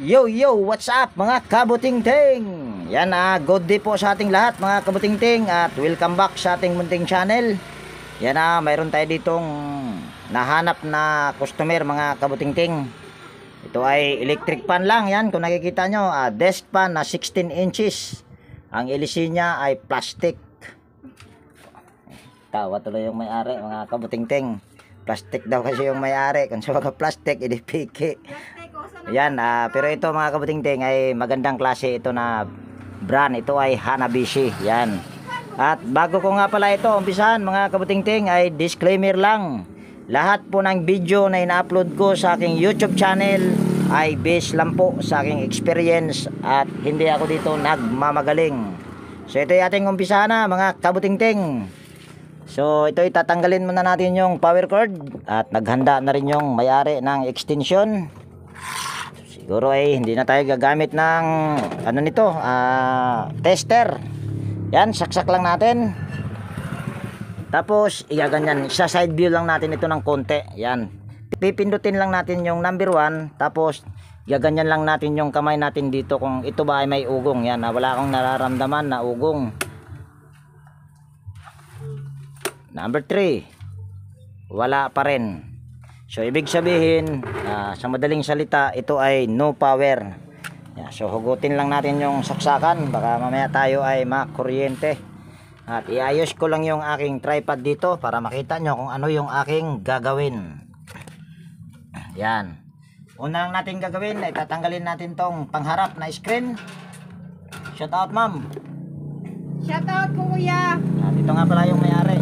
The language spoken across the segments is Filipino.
Yo yo, what's up mga kabutingting? Yan good day po sa ating lahat mga kabutingting at welcome back sa ating munting channel. Yan mayroon tayo ditong nahanap na customer mga kabutingting. Ito ay electric pan lang yan, kung nakikita nyo, desk pan na 16 inches. Ang LC niya ay plastic. Tawa tuloy yung may-ari mga kabutingting. Plastic daw kasi yung may-ari, kung sa mga plastic, edi piki. Yan, pero ito mga kabutingting ay magandang klase ito na brand. Ito ay Hanabishi. Yan. At bago ko nga pala ito umpisahan mga kabutingting ay disclaimer lang. Lahat po ng video na ina-upload ko sa aking YouTube channel ay based lang po sa aking experience at hindi ako dito nagmamagaling. So ito ay ating umpisahan na mga kabutingting. So ito ay tatanggalin muna natin yung power cord at naghanda na rin yung may-ari ng extension. Siguro ay hindi na tayo gagamit ng ano nito, tester. Yan, saksak lang natin. Tapos igaganyan, sa side view lang natin ito ng konti. Yan. Pipindutin lang natin yung number 1, tapos igaganyan lang natin yung kamay natin dito kung ito ba ay may ugong. Yan, wala akong nararamdaman na ugong. Number 3. Wala pa rin. So ibig sabihin, sa madaling salita, ito ay no power. So hugutin lang natin yung saksakan, baka mamaya tayo ay makuryente. At iayos ko lang yung aking tripod dito para makita nyo kung ano yung aking gagawin. Yan. Una lang natin gagawin ay tatanggalin natin tong pangharap na screen. Shout out ma'am. Shout out po kuya. Dito nga pala yung may-ari.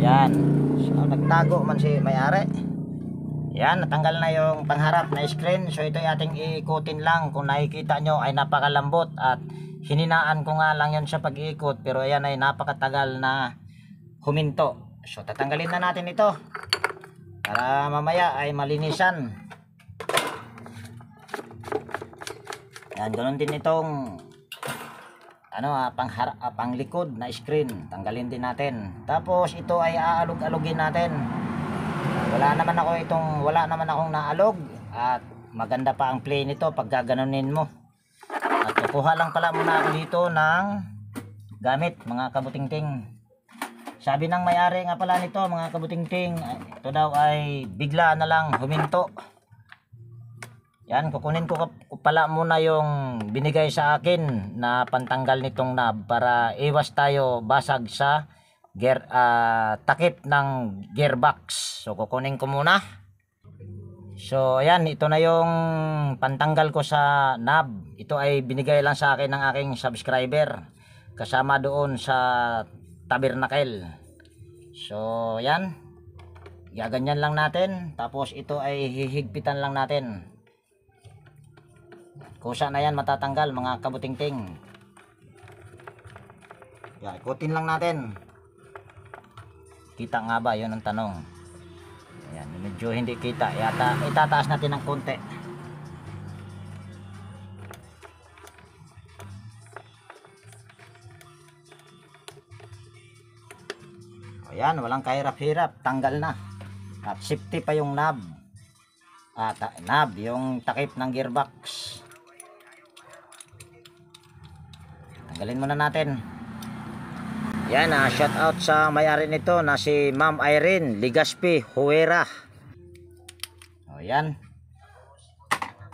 Yan. So nagtago man si may-ari. Yan, natanggal na yung pangharap na screen. So ito ay ating iikutin lang. Kung nakikita nyo ay napakalambot at hininaan ko nga lang yun sa pag-iikot, pero ayan ay napakatagal na huminto. So tatanggalin na natin ito para mamaya ay malinisan. Yan, ganoon din itong panglikod na screen. Tanggalin din natin. Tapos ito ay aalog-alugin natin. Wala naman akong naalog at maganda pa ang play nito pag gaganunin mo. At kukuha lang pala muna ako dito ng gamit mga kabutingting. Sabi ng may-ari nga pala nito mga kabutingting, ito daw ay bigla na lang huminto. Yan, kukunin ko pala muna yung binigay sa akin na pantanggal nitong knob para iwas tayo basag sa takip ng gearbox. So kukunin ko muna. So ayan, ito na yung pantanggal ko sa knob. Ito ay binigay lang sa akin ng aking subscriber kasama doon sa tabernacle. So ayan, gaganyan lang natin. Tapos ito ay hihigpitan lang natin. Kusa na yan matatanggal mga kabutingting. Yan, ikutin lang natin. Kita nga ba? Yun ang tanong. Ayan, medyo hindi kita. Itataas natin ng konti. Ayan, walang kahirap-hirap. Tanggal na. At safety pa yung knob. Yung takip ng gearbox. Tanggalin muna natin. Yan, shout out sa may-ari nito na si Ma'am Irene Ligaspi Huera. O yan.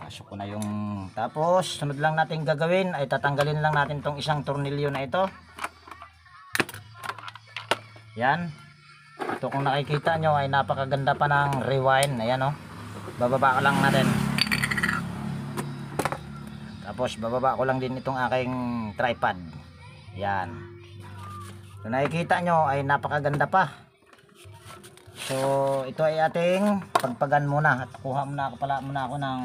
Pasok ko na yung, tapos sunod lang natin gagawin ay tatanggalin lang natin tong isang tornilyo na ito. Yan. Ito kung nakikita nyo ay napakaganda pa ng rewind. Ayan o. Bababa ko lang natin. Tapos bababa ko lang din itong aking tripod. Yan. Kung nakikita nyo ay napakaganda pa. So ito ay ating pagpagan muna. At kuha muna ako ng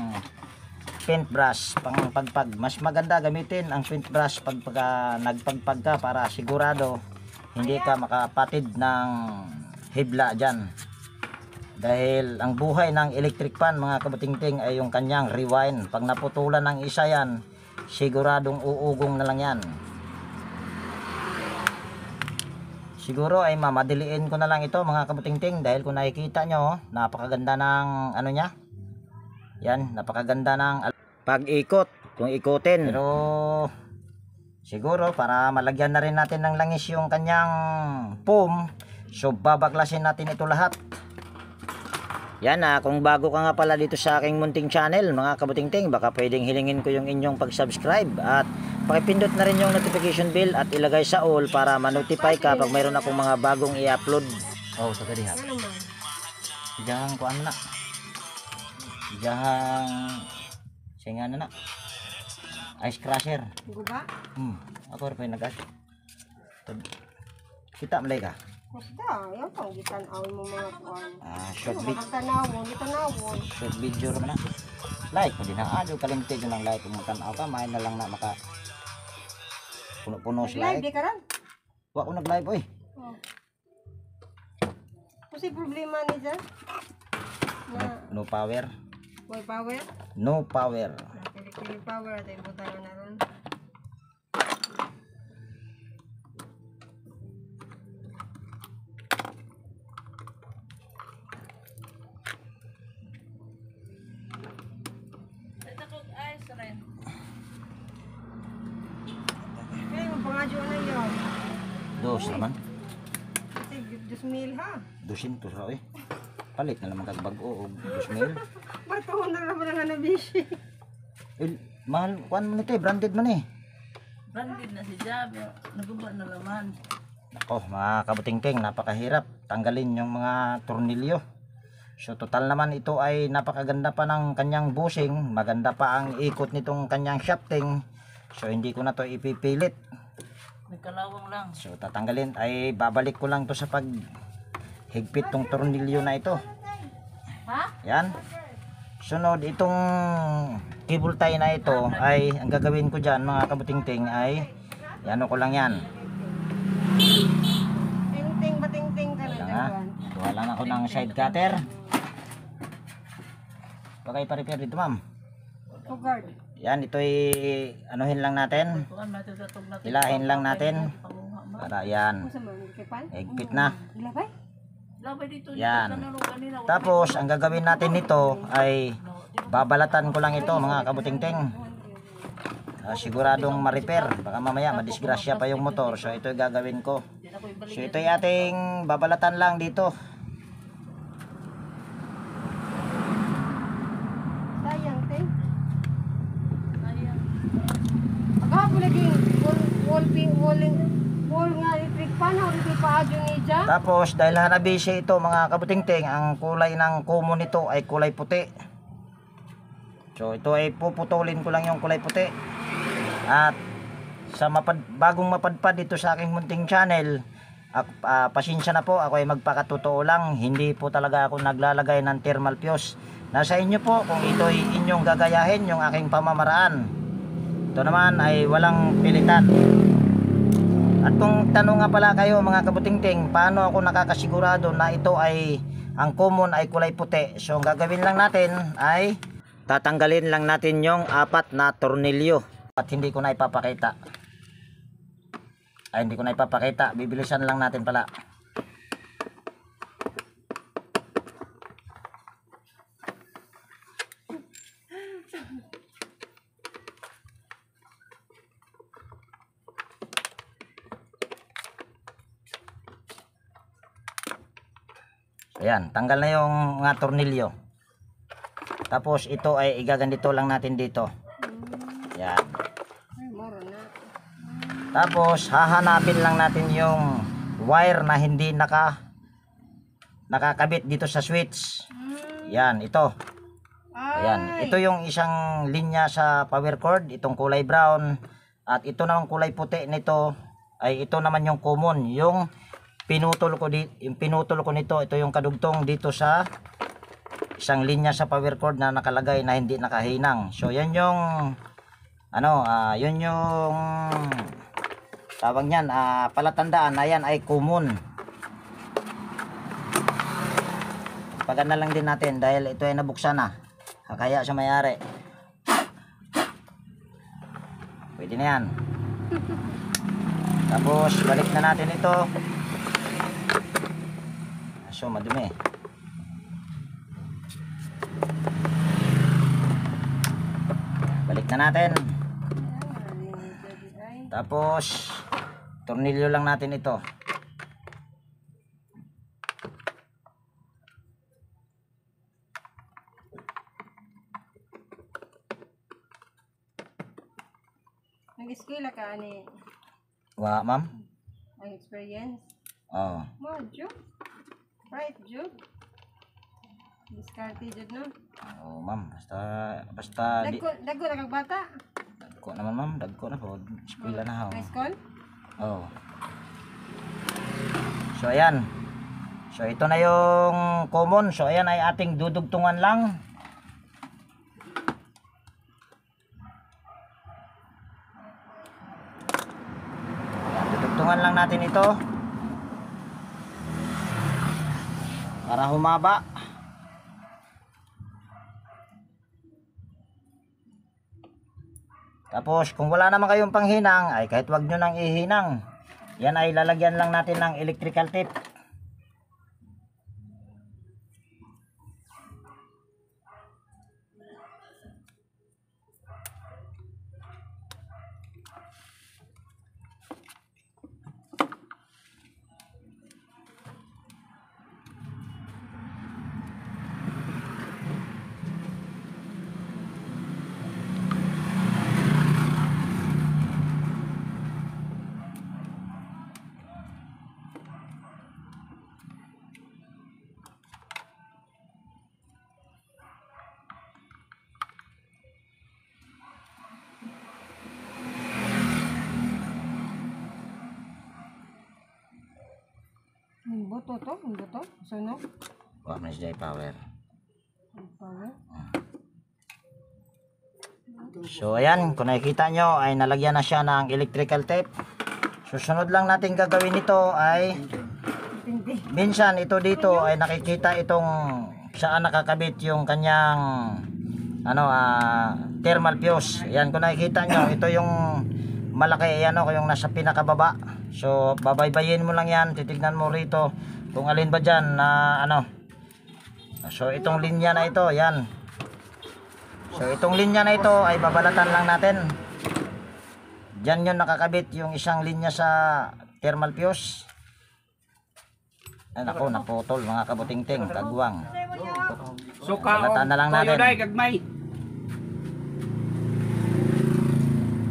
paintbrush pang pagpag. Mas maganda gamitin ang paintbrush pag nagpagpag ka para sigurado hindi ka makapatid ng hibla dyan. Dahil ang buhay ng electric pan mga kabutingting ay yung kanyang rewind. Pag naputulan ng isa yan, siguradong uugong na lang yan. Siguro ay mamadiliin ko na lang ito mga kabutingting dahil kung nakikita nyo napakaganda ng ano nya. Yan, napakaganda ng pag-ikot, kung ikutin. Pero siguro para malagyan na rin natin ng langis yung kanyang foam, so babaklasin natin ito lahat. Yan kung bago ka nga pala dito sa aking munting channel mga kabutingting, baka pwedeng hilingin ko yung inyong pag-subscribe at pakipindot na rin yung notification bell at ilagay sa all para ma-notify ka pag mayroon akong mga bagong i-upload. Oh, taga diha. Ano man? Ijahang ko ano na. Ijahang singa na na. Ice crusher. Guba? Ako rin pa yung nag-ice. Kita malay ka? Basta, yan pang gitanaw mo mga kuwan. Short Ano, video. gitanawon. Short video naman na. Like ko din ang adyo. Kalimti ko ng like. Kung matanaw ka, mahin na lang na maka puno-puno si Live like. di ka rin? Wala ko nag-live oy. Oh. Kasi problema ni dyan? Na, No power. may power? No power. Pili power at ibutan na ron. Kaya yung pangadyo na yun. Dos naman. Kasi 2,000 ha. 200 raw eh. Palit na naman kagbago o 2,000. Ba't ako na naman nga nabishi? Mahal, kuan mo nito eh. Branded man eh. Branded na si Jab, naguba na laman. Nako, mga kabutingting, napakahirap tanggalin yung mga tornilyo. So total naman ito ay napakaganda pa ng kanyang bushing, maganda pa ang ikot nitong kanyang shafting. So hindi ko na to ipipilit. Nagkalawang lang. So tatanggalin ay babalik ko lang to sa pag higpit tong tornilyo na ito. Ha? Yan. Sunod itong cable tie na ito ay ang gagawin ko diyan mga kabutingting ay ano ko lang yan. Ting-ting bating-ting ka na Lang dyan. Gawa lang ako ng side cutter. Bagay pa-repair dito ma'am. Tugard. Yan, ito ay anuhin lang natin. Kuan matutatog natin. Hilahin lang natin. Para yan. Kung sa mga kipan? Higpit na. Ilabay? Labay dito. Yan. Tanong kanina. Tapos, ang gagawin natin nito ay babalatan ko lang ito mga kabutingting. Siguradong ma-repair. Baka mamaya madisgrasya pa yung motor. So, ito yung gagawin ko. So, ito yung ating babalatan lang dito. Sayang, ting. Ayan. Agahapon lagi wall nga electric pan, hindi pa adyo ni dyan. Tapos, dahil hanabisi ito mga kabutingting, ang kulay ng kumo nito ay kulay puti. So, ito ay puputulin ko lang yung kulay puti. At sa bagong mapadpad dito sa aking munting channel, pasensya na po, ako ay magpakatotoo lang, hindi po talaga ako naglalagay ng thermal fuse. Nasa inyo po kung ito ay inyong gagayahin yung aking pamamaraan. Ito naman ay walang pilitan. At kung tanong nga pala kayo mga kabutingting, paano ako nakakasigurado na ito ay ang common ay kulay puti? So ang gagawin lang natin ay tatanggalin lang natin yung 4 na tornilyo. At hindi ko na ipapakita. Ay, hindi ko na ipapakita. Bibilisan lang natin pala. Ayan, tanggal na yung mga tornilyo. Tapos ito ay igaganito lang natin dito. Ayan. Ay, moro na. Tapos hahanapin lang natin yung wire na hindi nakakabit dito sa switch. Yan, ito. Ayan, ito yung isang linya sa power cord, itong kulay brown. At ito namang kulay puti nito ay ito naman yung common, yung pinutol ko nito, ito yung kadugtong dito sa isang linya sa power cord na nakalagay na hindi nakahinang. So yan yung yun yung tawag niyan, palatandaan na yan ay common. Pagana lang din natin dahil ito ay nabuksan na. Kaya sa may-ari. Pwede na yan. Tapos balik na natin ito. So madumi. na natin. Ayan, narinig di ay. Tapos tornilyo lang natin ito. Nag-eskwela ka ani Wa, ma'am? ang experience. Oh. Mo, Jud. Right, Jud. Diskarte Jud no. Oh, ma'am. Basta di Dagko na kag bata. dagko naman, ma'am. Dagko na po. Eskwela na ho. High school. Oh. So ayan. So ito na yung common. So ayan ay ating dudugtungan lang. Ayan, dudugtungan lang natin ito. Para humaba. Tapos kung wala naman kayong panghinang ay kahit wag nyo nang ihinang. Yan ay lalagyan lang natin ng electrical tape. Ang buto to, ang buto. Sunog. Wa man siya power. Ang power. So ayan, kung nakikita nyo ay nalagyan na siya ng electrical tape. Susunod lang natin gagawin nito ay Tindi. minsan ito dito ay nakikita itong saan nakakabit yung kanyang thermal fuse. Ayan, kung nakikita nyo, ito yung malaki, ayan o, yung nasa pinakababa. So babaybayin mo lang yan, titignan mo rito kung alin ba dyan na So itong linya na ito, yan. So itong linya na ito ay babalatan lang natin. Diyan yun nakakabit yung isang linya sa thermal fuse. Ay nako, naputol mga kabutingting, kagwang. Suka Balatan na lang natin. toyo day gagmay.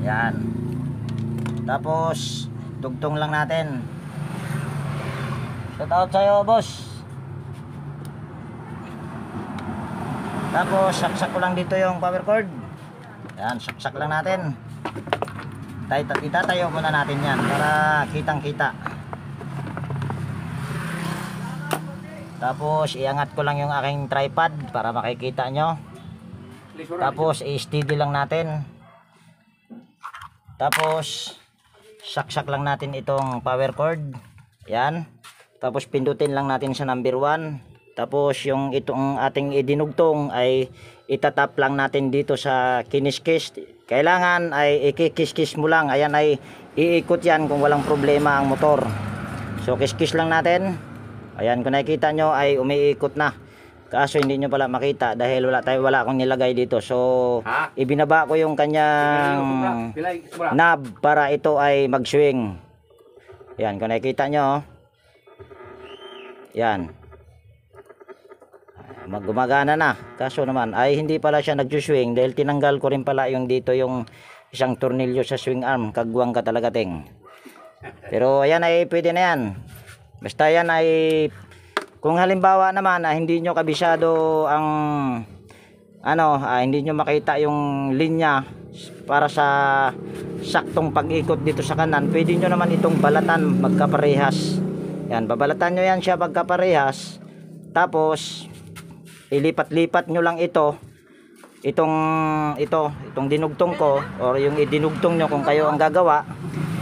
Yan. Tapos dugtong lang natin. Shout out sa'yo, boss. Tapos saksak ko lang dito yung power cord. Yan, saksak lang natin. Itatayo muna natin yan para kitang kita. Tapos iangat ko lang yung aking tripod para makikita nyo. Tapos i-steady lang natin. Tapos saksak lang natin itong power cord. Yan. Tapos pindutin lang natin sa number 1. Tapos yung itong ating idinugtong ay itatap lang natin dito sa kiniskis. Kailangan ay ikikis-kis mo lang. Ayan ay iikot yan kung walang problema ang motor. So kiskis lang natin. Ayan, kung nakikita nyo ay umiikot na. Kaso hindi nyo pala makita dahil wala akong nilagay dito. So ibinaba ko yung kanyang knob para ito ay mag-swing. Ayan, kung nakikita nyo. Yan. Gumagana na. Kaso naman ay hindi pala siya nag-swing dahil tinanggal ko rin pala yung dito yung isang tornilyo sa swing arm. Kagwang ka talaga, ting. Pero ayan ay pwede na yan. Basta yan ay kung halimbawa naman hindi nyo kabisado ang hindi nyo makita yung linya para sa saktong pag-ikot dito sa kanan, pwede nyo naman itong balatan magkaparehas. Yan, babalatan nyo yan siya pagkaparehas. Tapos ilipat-lipat nyo lang itong dinugtong ko or yung idinugtong nyo kung kayo ang gagawa,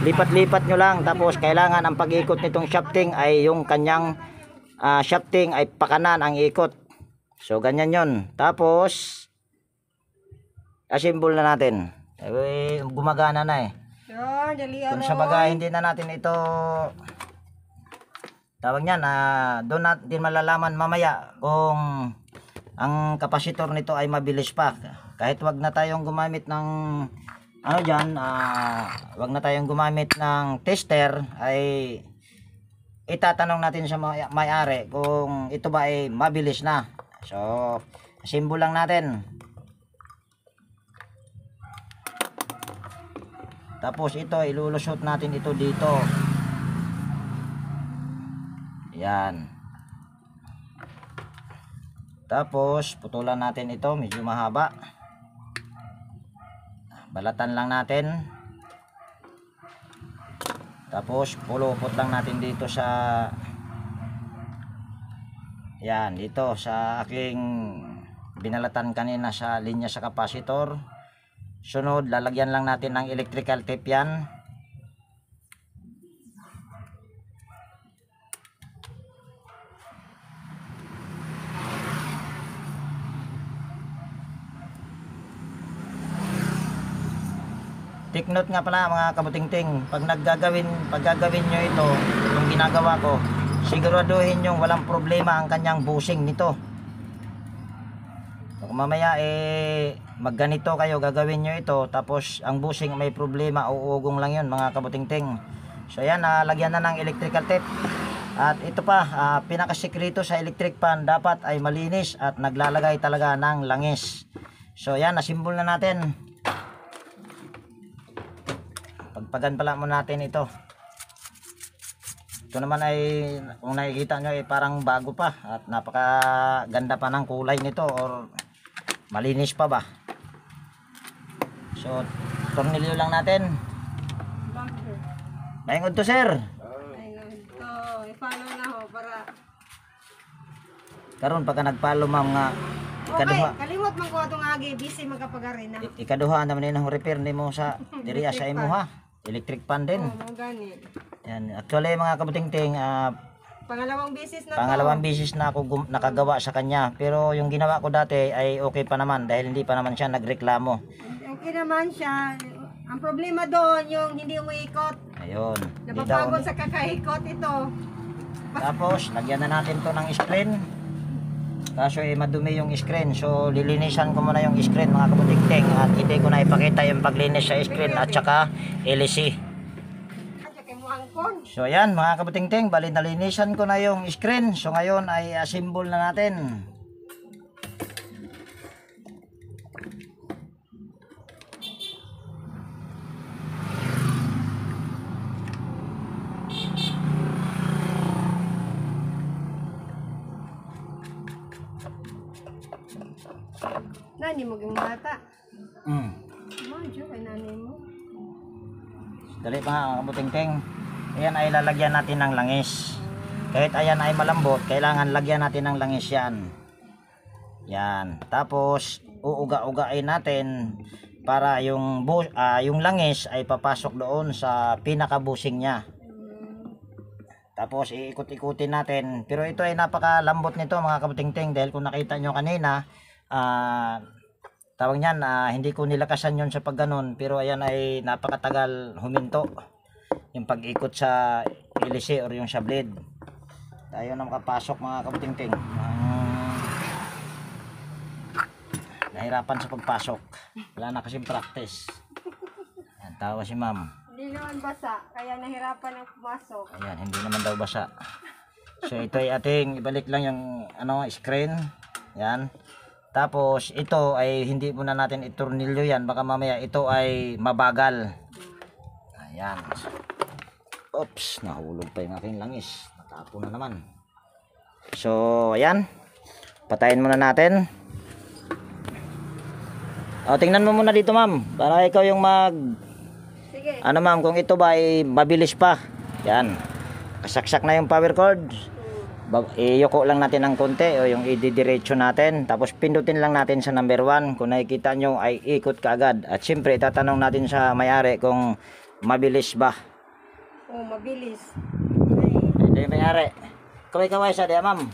lipat-lipat nyo lang. Tapos kailangan ang pag-ikot nitong shafting ay yung kanyang shafting ay pakanan ang ikot. So ganyan yon. Tapos assemble na natin. Gumagana na eh. Sure, dali Kung sa bagay hindi na natin ito tawag niyan, doon natin malalaman mamaya kung ang kapasitor nito ay mabilis pa. kahit wag na tayong gumamit ng ano dyan, wag na tayong gumamit ng tester, ay itatanong natin sa may-ari kung ito ba ay mabilis na. So simbol lang natin, tapos ito ilulusot natin ito dito. Yan. Tapos putulan natin ito, medyo mahaba. Balatan lang natin. Tapos pulupot lang natin dito sa yan, dito sa aking binalatan kanina sa linya sa capacitor. Sunod, lalagyan lang natin ng electrical tape yan. Take note nga pala mga kabutingting, pag gagawin nyo ito, yung ginagawa ko, siguraduhin yung walang problema ang kanyang bushing nito. Kung mamaya magganito kayo, gagawin nyo ito, tapos ang bushing may problema, uugong lang yun mga kabutingting. So yan, lagyan na ng electrical tape. At ito pa, pinakasikreto sa electric pan, dapat ay malinis at naglalagay talaga ng langis. So yan, nasimbol na natin. Pagpagan pala mo natin ito. Ito naman ay kung nakikita nyo ay parang bago pa at napakaganda pa ng kulay nito, or malinis pa ba. So tornilyo lang natin. Maingod to sir. Ayun. So, i-follow na ho para... Karon pagka nagpalo ma'am nga Okay, ikaduha. kalimot man ko itong agi. Busy magkapagarin na. Ikaduha naman yung repair nimo sa diriya sa imo ha. Electric pan din. Oo, mga gani. Yan. Actually mga kabutingting, Pangalawang business na pangalawang bisis na ako nakagawa sa kanya. Pero yung ginawa ko dati ay okay pa naman dahil hindi pa naman siya nagreklamo. Okay naman siya. Ang problema doon, yung hindi umiikot. Ayun. Napapagod sa kakaikot ito. Tapos, lagyan na natin to ng screen. Kaso madumi yung screen. So, lilinisan ko muna yung screen mga kabutingting. At hindi ko na ipakita yung paglinis sa screen at saka LC. So, ayan mga kabutingting. Bali, nalinisan ko na yung screen. So, ngayon ay assemble na natin. Nani mo yung bata? Medyo kay nanay mo. Dali pa mga kabutingting. Ayan ay lalagyan natin ng langis. Kahit ayan ay malambot, kailangan lagyan natin ng langis yan. Yan. Tapos uuga-ugain natin para yung langis ay papasok doon sa pinaka-busing niya. Tapos iikot-ikutin natin. Pero ito ay napakalambot nito mga kabutingting, dahil kung nakita nyo kanina, tawag niyan, hindi ko nilakasan yon sa pagganon, pero ayan ay napakatagal huminto yung pag-ikot sa LC or yung sa blade. Tayo na makapasok mga kabutingting. Nahirapan sa pagpasok, wala na kasing practice. Ayan, tawa si ma'am. Hindi naman basa, kaya nahirapan ang pumasok. Ayan, hindi naman daw basa. So ito ay ating ibalik lang yung screen. Yan. Tapos ito ay hindi muna natin itornilyo yan, baka mamaya ito ay mabagal. Ayan. Oops, nahulog pa yung aking langis. Natapo na naman. So ayan, patayin muna natin. Tingnan mo muna dito ma'am, para ikaw yung Sige. ano ma'am, kung ito ba ay mabilis pa. Yan, kasaksak na yung power cord. Iyoko lang natin ng konti o yung ididiretso natin, tapos pindutin lang natin sa number 1. Kung nakikita nyo ay ikot kaagad. At syempre itatanong natin sa may-ari kung mabilis ba. Oh, mabilis. Ito yung may-ari. Kaway sa diya ma'am.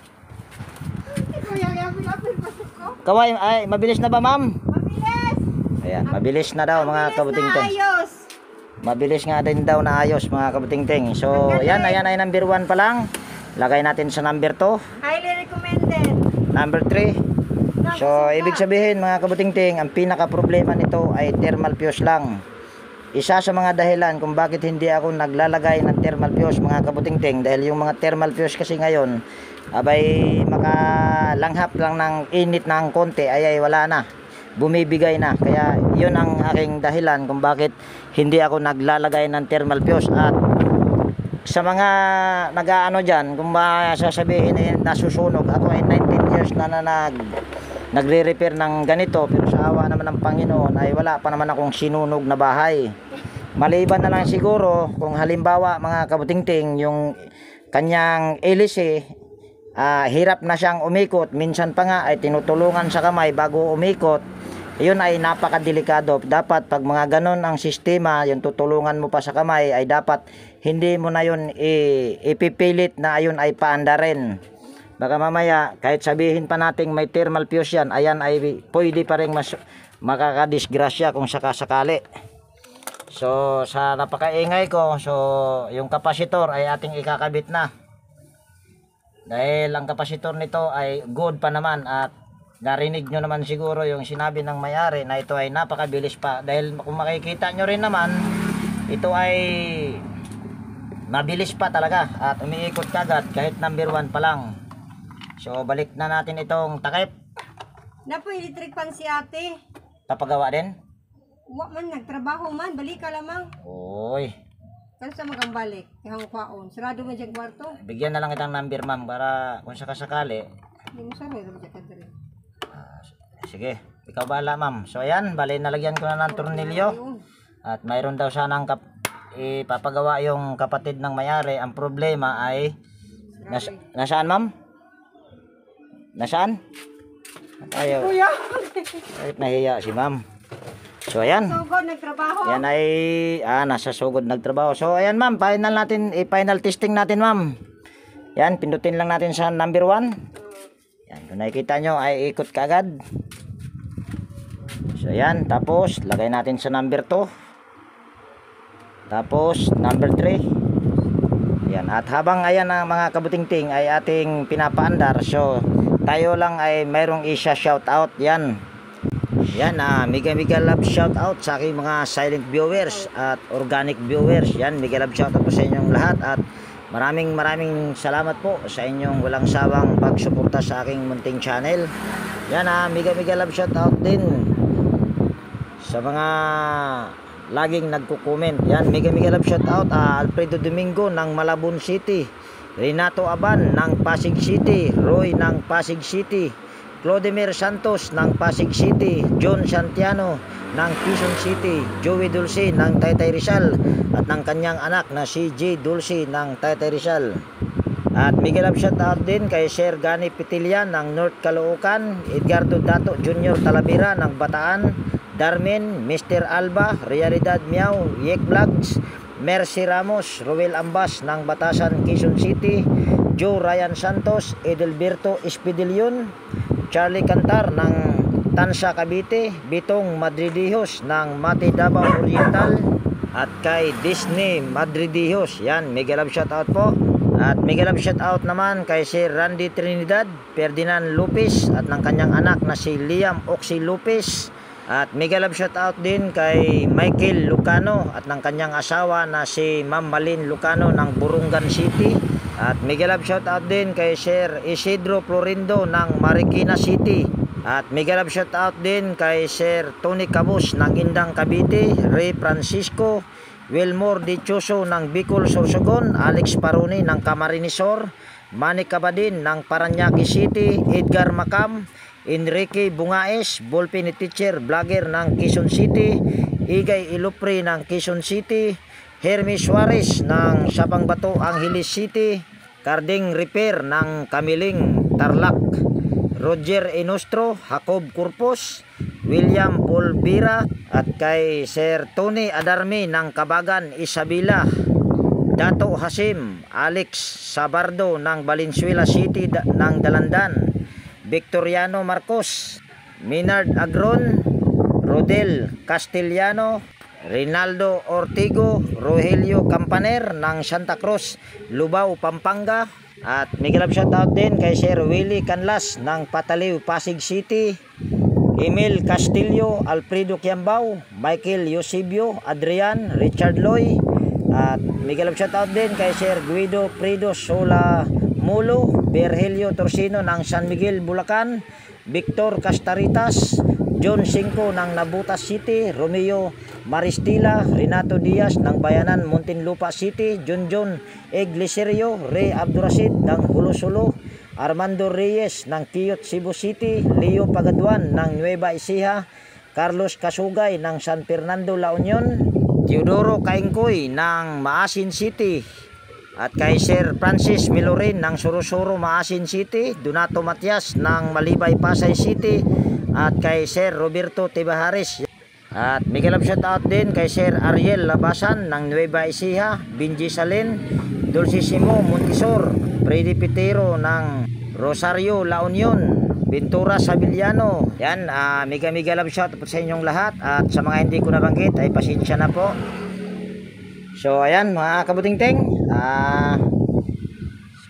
Kaway, ay mabilis na ba ma'am? Mabilis! Ayan, mabilis na daw mga kabutingting. Ayos! Mabilis nga din daw na ayos mga kabutingting. So ayan ay number 1 pa lang. Lagay natin sa number 2. Highly recommended. Number 3. So, ibig sabihin mga kabutingting, ang pinaka problema nito ay thermal fuse lang. Isa sa mga dahilan kung bakit hindi ako naglalagay ng thermal fuse mga kabutingting, dahil yung mga thermal fuse kasi ngayon, abay makalanghap lang ng init ng konti, ay wala na. Bumibigay na. Kaya yun ang aking dahilan kung bakit hindi ako naglalagay ng thermal fuse. At sa mga nag-aano dyan, kung sasabihin ay nasusunog, ako ay 19 years na nagre-repair ng ganito, pero sa awa naman ng Panginoon ay wala pa naman akong sinunog na bahay. Maliban na lang siguro kung halimbawa mga kabutingting, yung kanyang hélice, hirap na siyang umikot, minsan pa nga ay tinutulungan sa kamay bago umikot. Yun ay napakadelikado. Dapat pag mga ganon ang sistema, yung tutulungan mo pa sa kamay, ay dapat hindi mo na yun ipipilit na ayun ay paanda rin. Baka mamaya kahit sabihin pa nating may thermal fuse yan, ayan ay pwede pa rin makakadisgrasya kung sakasakali. So sa napakaingay ko, so yung kapasitor ay ating ikakabit na. Dahil ang kapasitor nito ay good pa naman, at narinig nyo naman siguro yung sinabi ng may-ari na ito ay napakabilis pa. Dahil kung makikita nyo rin naman, ito ay mabilis pa talaga at umiikot kagad kahit number 1 pa lang. So balik na natin itong takip. Napo, electric pan si ate. Papagawa din? Wa man, nagtrabaho man. Balik ka lamang. Uy, Kano sa magang balik? Ihang kwaon. Sarado man diyang kwarto. bigyan na lang itang number ma'am para kung sakasakali. Hindi mo sarado man diyang kadiri. Sige, ikaw bahala ma'am. So ayan, bali nalagyan ko na ng tornilyo. Ayun. At mayroon daw sanang ipapagawa yung kapatid ng may-ari. Ang problema ay nasaan ma'am? Nasaan? Ayaw. Kuya! Kahit nahiya si ma'am. So ayan. Sugod, nagtrabaho. Yan ay nasa sugod nagtrabaho. So ayan ma'am, final natin, final testing natin ma'am. Yan, pindutin lang natin sa number 1. Yan, kung nakikita nyo ay ikot kaagad. So ayan, tapos lagay natin sa number 2. Tapos number 3. Yan, at habang ayan ang mga kabutingting ay ating pinapaandar, so tayo lang ay mayroong shout out. Yan. Yan, mega love shout out sa aking mga silent viewers at organic viewers. Yan, mega love shout out po sa inyong lahat, at maraming salamat po sa inyong walang sawang pagsuporta sa aking munting channel. Yan, mega love shout out din sa mga laging nagko-comment. Yan, mega love shout out Alfredo Domingo ng Malabon City, Renato Aban ng Pasig City, Roy ng Pasig City, Clodemir Santos ng Pasig City, John Santiano ng Quezon City, Joey Dulce ng Taytay Rizal, at ng kanyang anak na si J. Dulce ng Taytay Rizal. At mega love shout out din kay Sir Gani Pitilian ng North Caloocan, Edgardo Dato Jr. Talavera ng Bataan, Darmin, Mr. Alba, Realidad Miao, Yek Vlogs, Mercy Ramos, Roel Ambas ng Batasan, Quezon City, Joe Ryan Santos, Edelberto Espidilion, Charlie Cantar ng Tansa Cavite, Bitong Madridijos ng Mati Davao Oriental, at kay Disney Madridijos. Yan, mega love shout out po. At mega love shout out naman kay si Randy Trinidad, Ferdinand Lopez at ng kanyang anak na si Liam Oxy Lopez. At mega love shout out din kay Michael Lucano at ng kanyang asawa na si Ma'am Malin Lucano ng Burungan City. At mega love shout out din kay Sir Isidro Florindo ng Marikina City. At mega love shout out din kay Sir Tony Cabos ng Indang Cavite, Ray Francisco, Wilmore Dichoso ng Bicol Sorsogon, Alex Paroni ng Camarinesor, Manny Cabadin ng Paranaque City, Edgar Macam, Enrique Bungaes, Bolpini Teacher Vlogger ng Quezon City, Igay Ilupri ng Quezon City, Hermes Suarez ng Sabang Bato Angeles City, Carding Repair ng Kamiling Tarlac, Roger Enostro, Jacob Corpus, William Polvira, at kay Sir Tony Adarmi ng Kabagan, Isabela, Dato Hasim, Alex Sabardo ng Valenzuela City ng Dalandan, Victoriano Marcos, Minard Agron, Rodel Castellano, Rinaldo Ortigo, Rogelio Campaner ng Santa Cruz, Lubao, Pampanga, At mega love shoutout din kay Sir Willie Canlas ng Pataliw, Pasig City, Emil Castillo, Alfredo Kiambao, Michael Eusebio, Adrian, Richard Loy. At mega love shoutout din kay Sir Guido Prido Sola Mulo, Virgilio Torsino ng San Miguel, Bulacan, Victor Castaritas, John Cinco ng Nabutas City, Romeo Maristila, Renato Diaz ng Bayanan, Muntinlupa City, Junjun Egliserio, Ray Abdurasid ng Hulo-Sulo, Armando Reyes ng Kiyot, Cebu City, Leo Pagaduan ng Nueva Ecija, Carlos Kasugay ng San Fernando, La Union, Teodoro Kaingkoy ng Maasin City, at kay Sir Francis Milorin ng Surusuro, Maasin City, Donato Matias ng Malibay, Pasay City, at kay Sir Roberto Tibaharis. At mega love shoutout din kay Sir Ariel Labasan ng Nueva Ecija, Binji Salin, Dulcisimo Montisor, Freddy Pitero ng Rosario, La Union, Ventura Sabiliano. Yan, mega love shoutout po sa inyong lahat, at sa mga hindi ko nabanggit ay pasensya na po. So ayan mga kabutingting,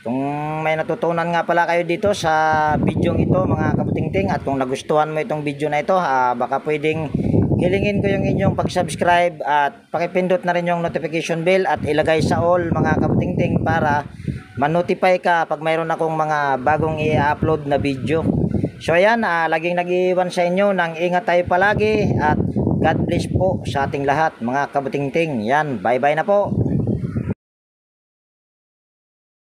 kung may natutunan nga pala kayo dito sa video ito mga kabutingting, at kung nagustuhan mo itong video na ito, baka pwedeng hilingin ko yung inyong pag-subscribe at pakipindot na rin yung notification bell at ilagay sa all mga kabutingting para ma-notify ka pag mayroon akong mga bagong i-upload na video. So ayan, laging nag-iwan sa inyo ng ingat tayo palagi, at God bless po sa ating lahat mga kabutingting. Yan, bye bye na po.